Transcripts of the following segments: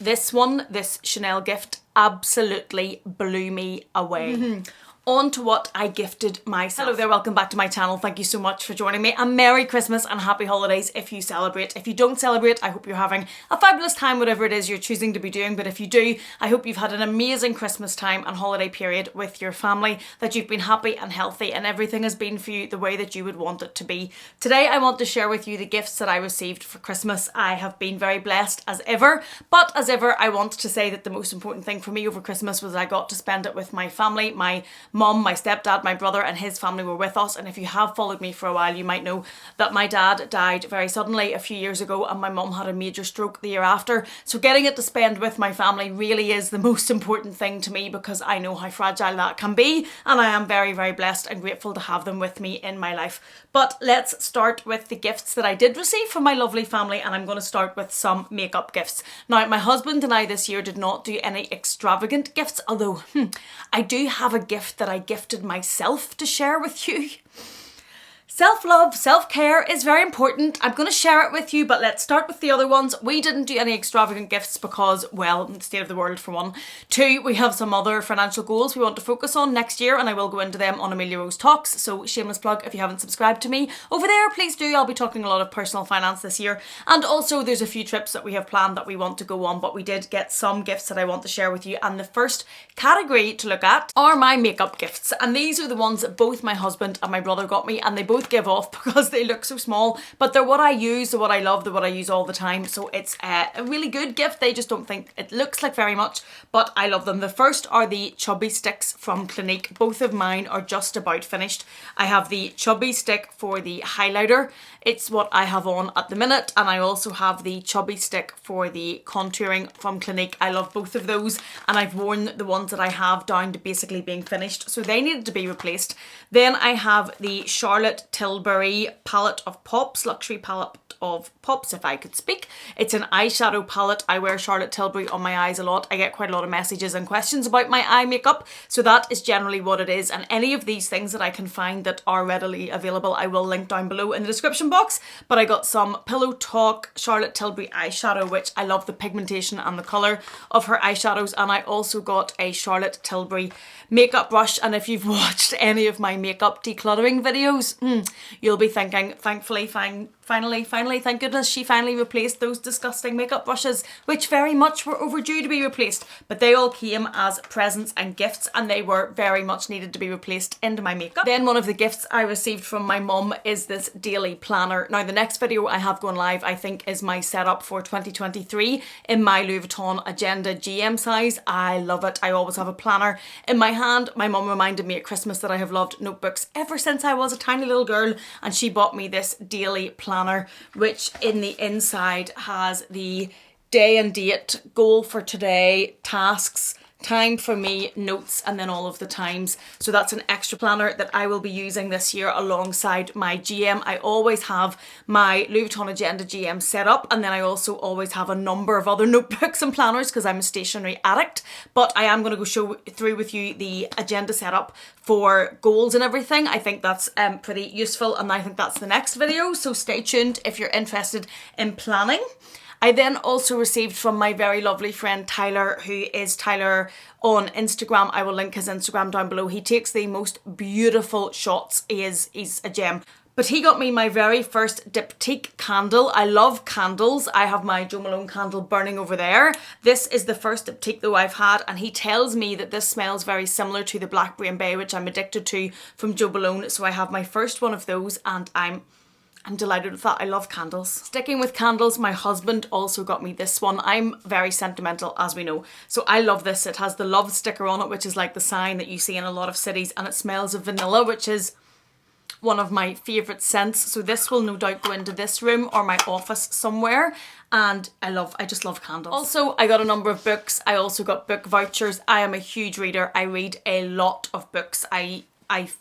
This one, this Chanel gift, absolutely blew me away. On to what I gifted myself. Hello there, welcome back to my channel. Thank you so much for joining me, and Merry Christmas and Happy Holidays if you celebrate. If you don't celebrate, I hope you're having a fabulous time, whatever it is you're choosing to be doing. But if you do, I hope you've had an amazing Christmas time and holiday period with your family, that you've been happy and healthy and everything has been for you the way that you would want it to be. Today, I want to share with you the gifts that I received for Christmas. I have been very blessed as ever, but as ever, I want to say that the most important thing for me over Christmas was I got to spend it with my family. My mum, my stepdad, my brother and his family were with us, and if you have followed me for a while you might know that my dad died very suddenly a few years ago and my mum had a major stroke the year after. So getting it to spend with my family really is the most important thing to me, because I know how fragile that can be, and I am very, very blessed and grateful to have them with me in my life. But let's start with the gifts that I did receive from my lovely family, and I'm going to start with some makeup gifts. Now, my husband and I this year did not do any extravagant gifts, although I do have a gift that I gifted myself to share with you. Self-love, self-care is very important. I'm going to share it with you, but let's start with the other ones. We didn't do any extravagant gifts because, well, state of the world for one. Two, we have some other financial goals we want to focus on next year, and I will go into them on Amelia Rose Talks. So shameless plug, if you haven't subscribed to me over there, please do. I'll be talking a lot of personal finance this year. And also there's a few trips that we have planned that we want to go on, but we did get some gifts that I want to share with you. And the first category to look at are my makeup gifts. And these are the ones that both my husband and my brother got me, and they both give off because they look so small, but they're what I use, they're what I love, they're what I use all the time. So it's a really good gift. They just don't think it looks like very much, but I love them. The first are the Chubby Sticks from Clinique. Both of mine are just about finished. I have the Chubby Stick for the highlighter. It's what I have on at the minute, and I also have the Chubby Stick for the contouring from Clinique. I love both of those, and I've worn the ones that I have down to basically being finished, so they needed to be replaced. Then I have the Charlotte Tilbury palette of pops, luxury palette of pops, if I could speak. It's an eyeshadow palette. I wear Charlotte Tilbury on my eyes a lot. I get quite a lot of messages and questions about my eye makeup, so that is generally what it is. And any of these things that I can find that are readily available, I will link down below in the description box. But I got some Pillow Talk Charlotte Tilbury eyeshadow, which I love the pigmentation and the colour of her eyeshadows. And I also got a Charlotte Tilbury makeup brush. And if you've watched any of my makeup decluttering videos, you'll be thinking, thankfully, finally, thank goodness she finally replaced those disgusting makeup brushes, which very much were overdue to be replaced. But they all came as presents and gifts, and they were very much needed to be replaced into my makeup. Then one of the gifts I received from my mum is this daily planner. Now, the next video I have going live, I think, is my setup for 2023 in my Louis Vuitton Agenda GM size. I love it. I always have a planner in my hand. My mum reminded me at Christmas that I have loved notebooks ever since I was a tiny little girl, and she bought me this daily planner, which in the inside has the day and date, goal for today, tasks, time for me, notes, and then all of the times. So that's an extra planner that I will be using this year alongside my GM. I always have my Louis Vuitton Agenda GM set up, and then I also always have a number of other notebooks and planners because I'm a stationery addict. But I am going to go show through with you the agenda setup for goals and everything. I think that's pretty useful, and I think that's the next video, so stay tuned if you're interested in planning. I then also received from my very lovely friend Tyler, who is Tyler on Instagram. I will link his Instagram down below. He takes the most beautiful shots. He's a gem. But he got me my very first diptyque candle. I love candles. I have my Jo Malone candle burning over there. This is the first diptyque though I've had, and he tells me that this smells very similar to the Blackberry and Bay, which I'm addicted to from Jo Malone. So I have my first one of those, and I'm delighted with that. I love candles. Sticking with candles, my husband also got me this one. I'm very sentimental, as we know, so I love this. It has the love sticker on it, which is like the sign that you see in a lot of cities, and it smells of vanilla, which is one of my favourite scents. So this will no doubt go into this room or my office somewhere, and I just love candles. Also, I got a number of books. I also got book vouchers. I am a huge reader. I read a lot of books. I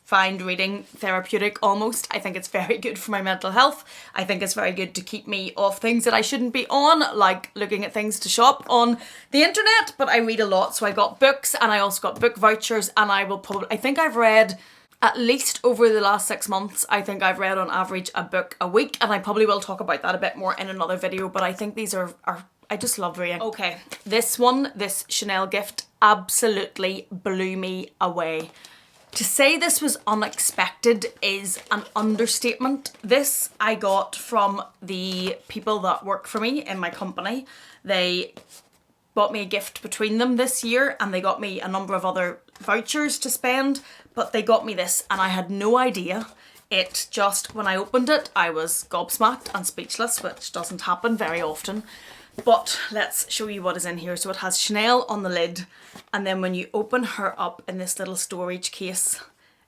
find reading therapeutic almost. I think it's very good for my mental health. I think it's very good to keep me off things that I shouldn't be on, like looking at things to shop on the internet, but I read a lot. So I got books, and I also got book vouchers, and I think I've read at least over the last 6 months, I think I've read on average a book a week, and I probably will talk about that a bit more in another video, but I think these are I just love rain. Okay, this one, this Chanel gift absolutely blew me away. To say this was unexpected is an understatement. This I got from the people that work for me in my company. They bought me a gift between them this year, and they got me a number of other vouchers to spend, but they got me this and I had no idea. It just, when I opened it, I was gobsmacked and speechless, which doesn't happen very often. But let's show you what is in here. So it has Chanel on the lid, and then when you open her up in this little storage case,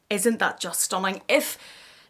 isn't that just stunning? If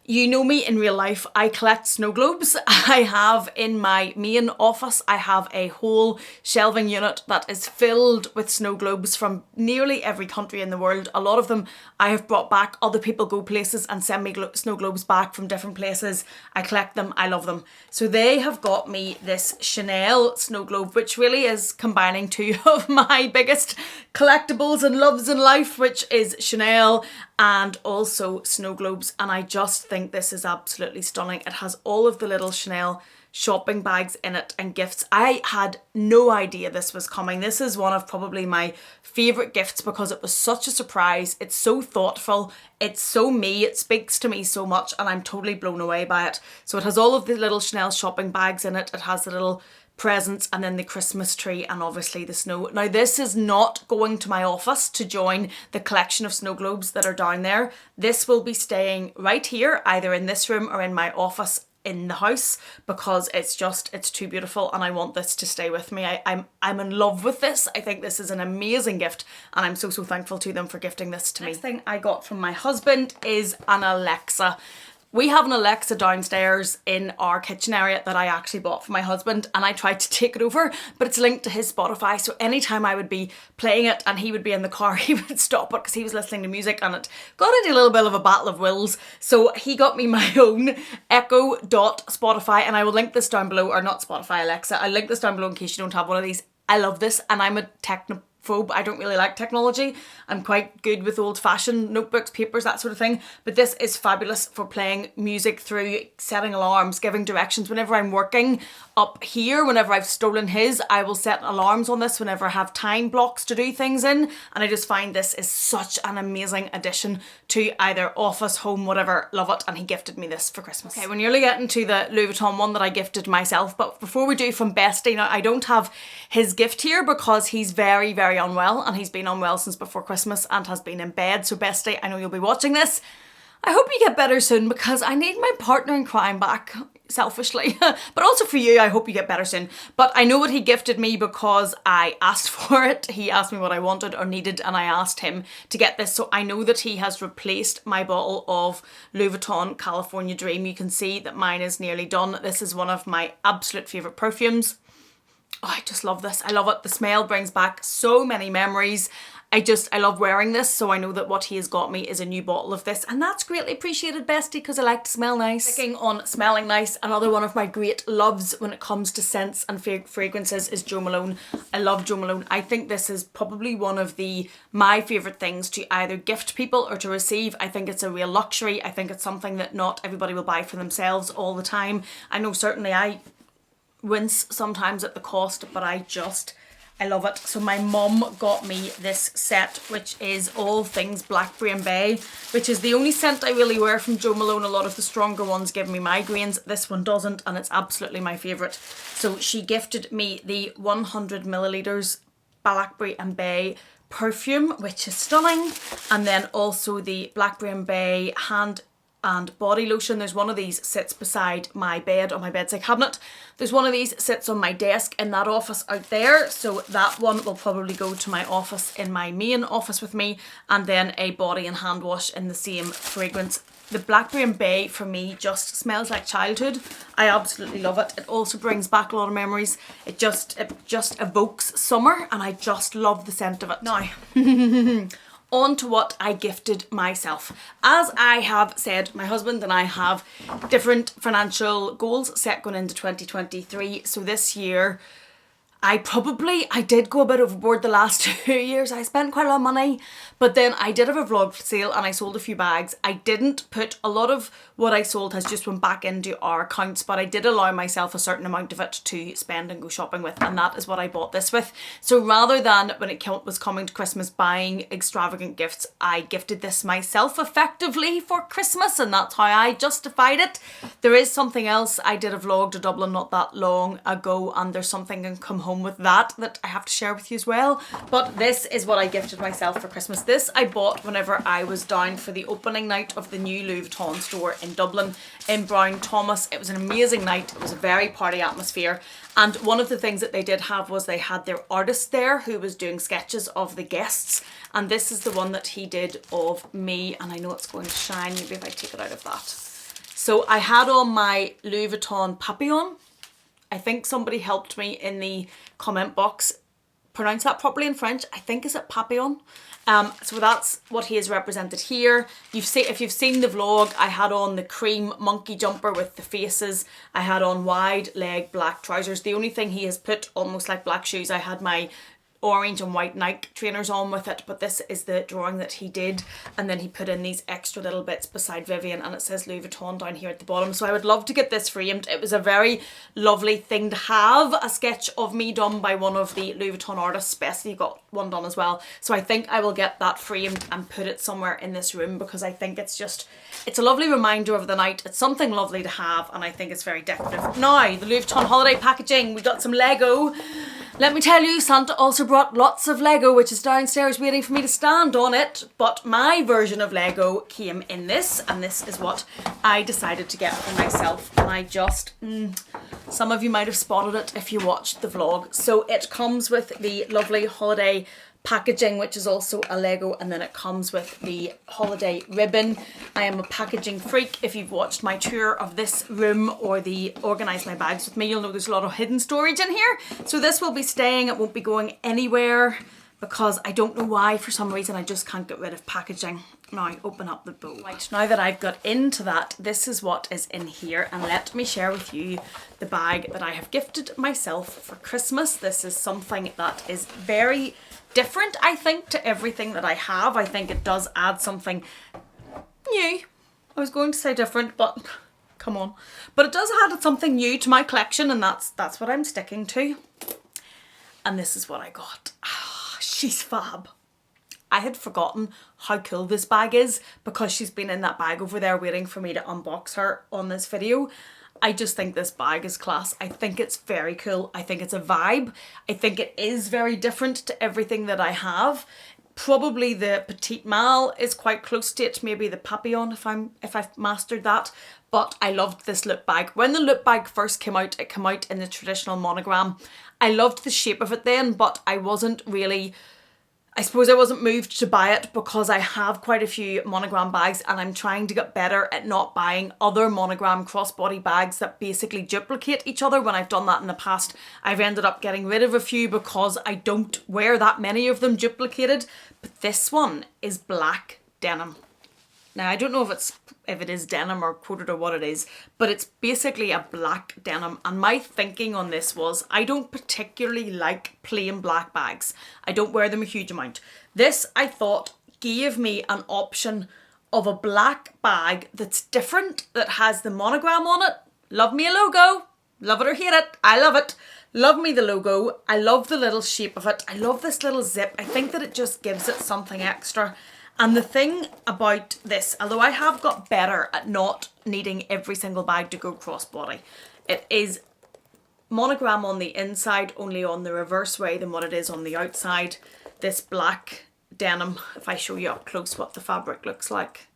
you know me in real life, I collect snow globes. I have in my main office, I have a whole shelving unit that is filled with snow globes from nearly every country in the world. A lot of them I have brought back. Other people go places and send me snow globes back from different places. I collect them, I love them. So they have got me this Chanel snow globe, which really is combining two of my biggest collectibles and loves in life, which is Chanel and also snow globes, and I just think this is absolutely stunning. It has all of the little Chanel shopping bags in it and gifts. I had no idea this was coming. This is one of probably my favourite gifts because it was such a surprise. It's so thoughtful, it's so me, it speaks to me so much, and I'm totally blown away by it. So it has all of the little Chanel shopping bags in it. It has the little presents and then the Christmas tree and obviously the snow. Now this is not going to my office to join the collection of snow globes that are down there. This will be staying right here, either in this room or in my office in the house, because it's too beautiful and I want this to stay with me. I'm in love with this. I think this is an amazing gift and I'm so thankful to them for gifting this to me. Next thing I got from my husband is an Alexa. We have an Alexa downstairs in our kitchen area that I actually bought for my husband, and I tried to take it over, but it's linked to his Spotify, so anytime I would be playing it and he would be in the car, he would stop it because he was listening to music, and it got into a little bit of a battle of wills. So he got me my own Echo.Spotify, and I will link this down below, or not Spotify, Alexa. I'll link this down below in case you don't have one of these. I love this, and I'm a technophobe. I don't really like technology. I'm quite good with old-fashioned notebooks, papers, that sort of thing. But this is fabulous for playing music through, setting alarms, giving directions. Whenever I'm working up here, whenever I've stolen his, I will set alarms on this whenever I have time blocks to do things in. And I just find this is such an amazing addition to either office, home, whatever. Love it. And he gifted me this for Christmas. Okay, we're nearly getting to the Louis Vuitton one that I gifted myself. But before we do, from Bestie, now I don't have his gift here because he's very unwell, and he's been unwell since before Christmas and has been in bed. So Bestie, I know you'll be watching this. I hope you get better soon because I need my partner in crime back, selfishly. But also for you, I hope you get better soon. But I know what he gifted me because I asked for it. He asked me what I wanted or needed and I asked him to get this. So I know that he has replaced my bottle of Louis Vuitton California Dream. You can see that mine is nearly done. This is one of my absolute favourite perfumes. Oh, I just love this. I love it. The smell brings back so many memories. I love wearing this, so I know that what he has got me is a new bottle of this, and that's greatly appreciated, Bestie, because I like to smell nice. Sticking on smelling nice, another one of my great loves when it comes to scents and fragrances is Jo Malone. I love Jo Malone. I think this is probably one of my favourite things to either gift people or to receive. I think it's a real luxury. I think it's something that not everybody will buy for themselves all the time. I know certainly I wince sometimes at the cost, but I love it. So my mum got me this set, which is all things Blackberry and Bay, which is the only scent I really wear from Jo Malone. A lot of the stronger ones give me migraines. This one doesn't, and it's absolutely my favourite. So she gifted me the 100 millilitres Blackberry and Bay perfume, which is stunning, and then also the Blackberry and Bay hand and body lotion. There's one of these sits beside my bed on my bedside cabinet. There's one of these sits on my desk in that office out there, so that one will probably go to my office in my main office with me, and then a body and hand wash in the same fragrance. The Blackberry and Bay for me just smells like childhood. I absolutely love it. It also brings back a lot of memories. It just evokes summer, and I just love the scent of it. Now on to what I gifted myself. As I have said, my husband and I have different financial goals set going into 2023. So this year I did go a bit overboard the last 2 years. I spent quite a lot of money, but then I did have a vlog sale and I sold a few bags. I didn't put a lot of what I sold has just went back into our accounts, but I did allow myself a certain amount of it to spend and go shopping with, and that is what I bought this with. So rather than when it was coming to Christmas buying extravagant gifts, I gifted this myself effectively for Christmas, and that's how I justified it. There is something else. I did a vlog to Dublin not that long ago, and there's something in Come Home with that I have to share with you as well. But this is what I gifted myself for Christmas. This I bought whenever I was down for the opening night of the new Louis Vuitton store in Dublin in Brown Thomas. It was an amazing night. It was a very party atmosphere. And one of the things that they did have was they had their artist there who was doing sketches of the guests. And this is the one that he did of me. And I know it's going to shine, maybe if I take it out of that. So I had on my Louis Vuitton papillon. I think somebody helped me in the comment box pronounce that properly in French. I think is it papillon. So that's what he is represented here. If you've seen the vlog, I had on the cream monkey jumper with the faces. I had on wide leg black trousers. The only thing he has put almost like black shoes, I had my orange and white Nike trainers on with it, but this is the drawing that he did, and then he put in these extra little bits beside Vivian, and it says Louis Vuitton down here at the bottom. So I would love to get this framed. It was a very lovely thing to have, a sketch of me done by one of the Louis Vuitton artists. Bessie got one done as well, so I think I will get that framed and put it somewhere in this room, because I think it's a lovely reminder of the night. It's something lovely to have, and I think it's very decorative. Now, the Louis Vuitton holiday packaging, we got some Lego. Let me tell you, Santa also brought lots of Lego, which is downstairs waiting for me to stand on it. But my version of Lego came in this, and this is what I decided to get for myself. And I just, some of you might have spotted it if you watched the vlog. So it comes with the lovely holiday packaging, which is also a Lego, and then it comes with the holiday ribbon. I am a packaging freak. If you've watched my tour of this room or the Organise My Bags with me, you'll know there's a lot of hidden storage in here. So this will be staying. It won't be going anywhere, because I don't know why, for some reason I just can't get rid of packaging. Now open up the bowl. Right, now that I've got into that, this is what is in here, and let me share with you the bag that I have gifted myself for Christmas. This is something that is very different, I think, to everything that I have. I think it does add something new. I was going to say different, but come on. But it does add something new to my collection, and that's what I'm sticking to. And this is what I got. She's fab. I had forgotten how cool this bag is, because she's been in that bag over there waiting for me to unbox her on this video. I just think this bag is class. I think it's very cool. I think it's a vibe. I think it is very different to everything that I have. Probably the Petite Mal is quite close to it. Maybe the Papillon if I've mastered that. But I loved this loop bag. When the loop bag first came out, it came out in the traditional monogram. I loved the shape of it then, but I wasn't really, I suppose I wasn't moved to buy it, because I have quite a few monogram bags, and I'm trying to get better at not buying other monogram crossbody bags that basically duplicate each other. When I've done that in the past, I've ended up getting rid of a few because I don't wear that many of them duplicated. But this one is black denim. Now, I don't know if it is denim or quoted or what it is, but it's basically a black denim. And my thinking on this was, I don't particularly like plain black bags. I don't wear them a huge amount. This, I thought, gave me an option of a black bag that's different, that has the monogram on it. Love me a logo. Love it or hate it. I love it. Love me the logo. I love the little shape of it. I love this little zip. I think that it just gives it something extra. And the thing about this, although I have got better at not needing every single bag to go crossbody, it is monogram on the inside, only on the reverse way than what it is on the outside. This black denim, if I show you up close what the fabric looks like.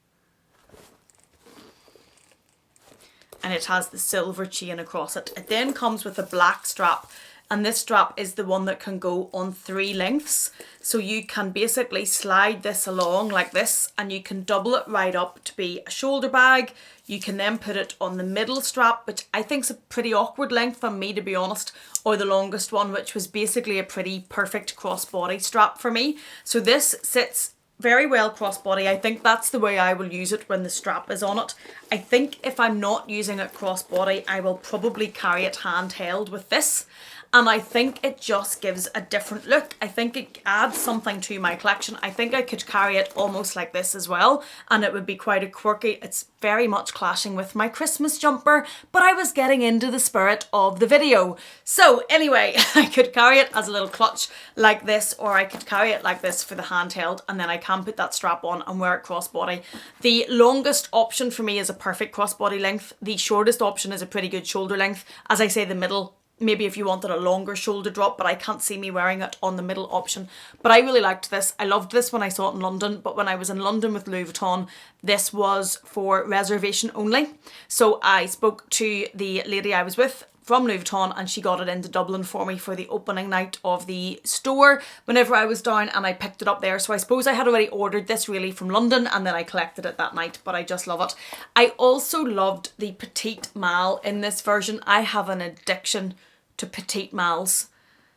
And it has the silver chain across it. It then comes with a black strap, and this strap is the one that can go on 3 lengths. So you can basically slide this along like this, and you can double it right up to be a shoulder bag. You can then put it on the middle strap, which I think is a pretty awkward length for me, to be honest, or the longest one, which was basically a pretty perfect crossbody strap for me. So this sits very well crossbody. I think that's the way I will use it when the strap is on it. I think if I'm not using it crossbody, I will probably carry it handheld with this. and I think it just gives a different look. I think it adds something to my collection. I think I could carry it almost like this as well, and it would be quite a quirky. It's very much clashing with my Christmas jumper, but I was getting into the spirit of the video. So anyway, I could carry it as a little clutch like this, or I could carry it like this for the handheld, and then I can put that strap on and wear it crossbody. The longest option for me is a perfect crossbody length. The shortest option is a pretty good shoulder length. As I say, the middle, maybe if you wanted a longer shoulder drop, but I can't see me wearing it on the middle option. But I really liked this. I loved this when I saw it in London, but when I was in London with Louis Vuitton, this was for reservation only. So I spoke to the lady I was with from Louis Vuitton, and she got it into Dublin for me for the opening night of the store whenever I was down, and I picked it up there. So I suppose I had already ordered this really from London, and then I collected it that night, but I just love it. I also loved the Petite Mal in this version. I have an addiction to Petite Mals.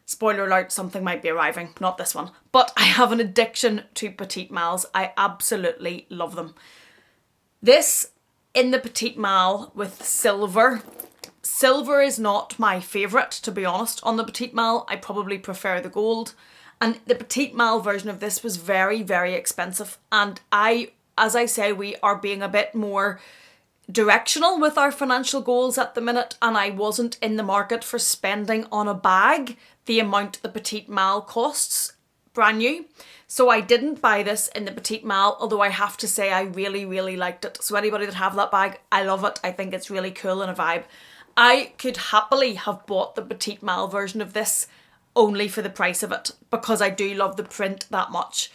Spoiler alert, something might be arriving, not this one, but I have an addiction to Petite Mals. I absolutely love them. This in the Petite Mal with silver. Silver is not my favourite, to be honest, on the Petite Mal. I probably prefer the gold. And the Petite Mal version of this was very, very expensive. And as I say, we are being a bit more directional with our financial goals at the minute, and I wasn't in the market for spending on a bag the amount the Petite Mal costs, brand new. So I didn't buy this in the Petite Mal, although I have to say I really, really liked it. So anybody that have that bag, I love it. I think it's really cool and a vibe. I could happily have bought the Petite Mal version of this only for the price of it, because I do love the print that much.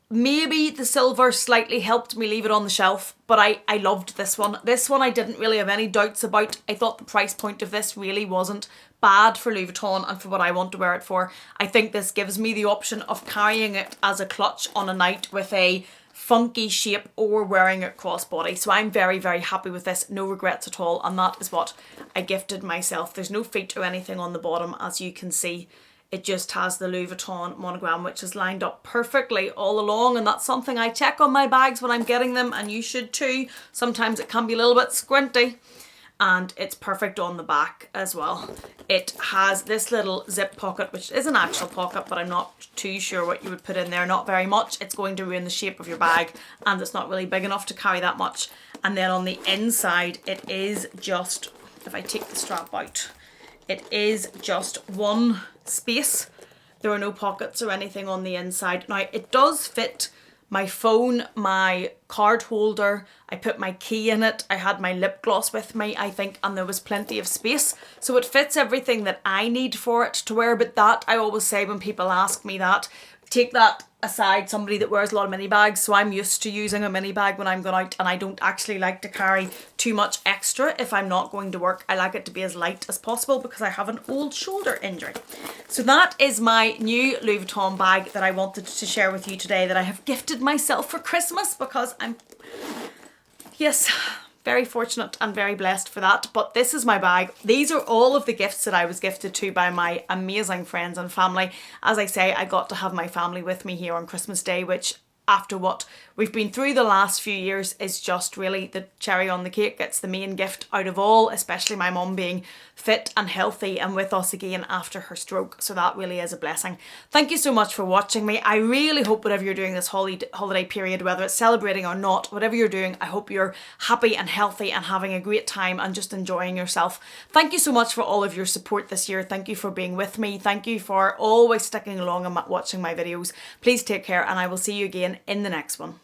Maybe the silver slightly helped me leave it on the shelf, but I loved this one. This one I didn't really have any doubts about. I thought the price point of this really wasn't bad for Louis Vuitton and for what I want to wear it for. I think this gives me the option of carrying it as a clutch on a night with a funky shape, or wearing it crossbody. So I'm very, very happy with this. No regrets at all. And that is what I gifted myself. There's no feet or anything on the bottom, as you can see. It just has the Louis Vuitton monogram, which is lined up perfectly all along, and that's something I check on my bags when I'm getting them, and you should too. Sometimes it can be a little bit squinty, and it's perfect on the back as well. It has this little zip pocket, which is an actual pocket, but I'm not too sure what you would put in there. Not very much. It's going to ruin the shape of your bag, and it's not really big enough to carry that much. And then on the inside, it is just, if I take the strap out, it is just one space. There are no pockets or anything on the inside. Now it does fit my phone, my card holder. I put my key in it. I had my lip gloss with me, I think, and there was plenty of space. So it fits everything that I need for it to wear. But that, I always say when people ask me that, take that aside, somebody that wears a lot of mini bags, so I'm used to using a mini bag when I'm going out, and I don't actually like to carry too much extra if I'm not going to work. I like it to be as light as possible because I have an old shoulder injury. So that is my new Louis Vuitton bag that I wanted to share with you today, that I have gifted myself for Christmas, because I'm, yes, very fortunate and very blessed for that. But this is my bag. These are all of the gifts that I was gifted to by my amazing friends and family. As I say, I got to have my family with me here on Christmas Day, which, after what we've been through the last few years, is just really the cherry on the cake. It's the main gift out of all, especially my mum being fit and healthy and with us again after her stroke. So that really is a blessing. Thank you so much for watching me. I really hope whatever you're doing this holiday period, whether it's celebrating or not, whatever you're doing, I hope you're happy and healthy and having a great time and just enjoying yourself. Thank you so much for all of your support this year. Thank you for being with me. Thank you for always sticking along and watching my videos. Please take care, and I will see you again in the next one.